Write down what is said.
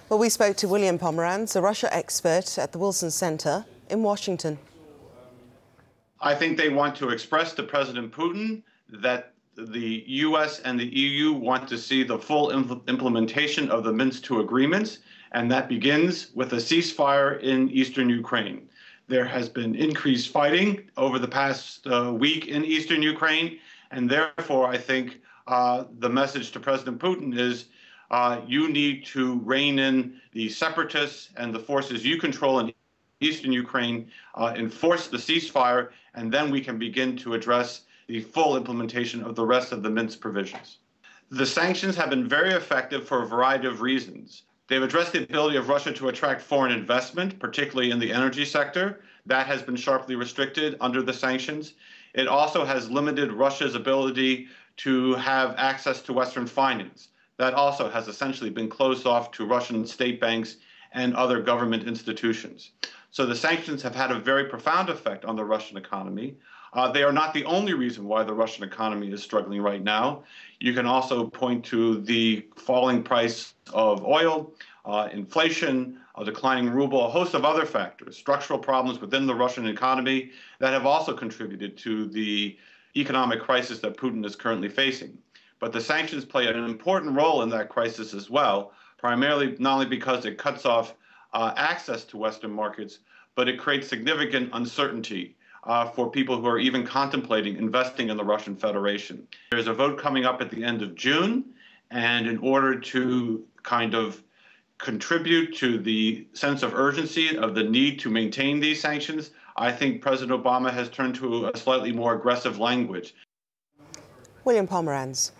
Well, we spoke to William Pomeranz, a Russia expert at the Wilson Center in Washington. I think they want to express to President Putin that the U.S. and the EU want to see the full implementation of the Minsk II agreements, and that begins with a ceasefire in eastern Ukraine. There has been increased fighting over the past week in eastern Ukraine, and therefore I think the message to President Putin is you need to rein in the separatists and the forces you control in eastern Ukraine, enforce the ceasefire, and then we can begin to address the full implementation of the rest of the Minsk provisions. The sanctions have been very effective for a variety of reasons. They've addressed the ability of Russia to attract foreign investment, particularly in the energy sector. That has been sharply restricted under the sanctions. It also has limited Russia's ability to have access to Western finance. That also has essentially been closed off to Russian state banks and other government institutions. So the sanctions have had a very profound effect on the Russian economy. They are not the only reason why the Russian economy is struggling right now. You can also point to the falling price of oil, inflation, a declining ruble, a host of other factors, structural problems within the Russian economy that have also contributed to the economic crisis that Putin is currently facing. But the sanctions play an important role in that crisis as well, primarily not only because it cuts off access to Western markets, but it creates significant uncertainty for people who are even contemplating investing in the Russian Federation. There's a vote coming up at the end of June, and in order to kind of contribute to the sense of urgency of the need to maintain these sanctions, I think President Obama has turned to a slightly more aggressive language. William Pomeranz.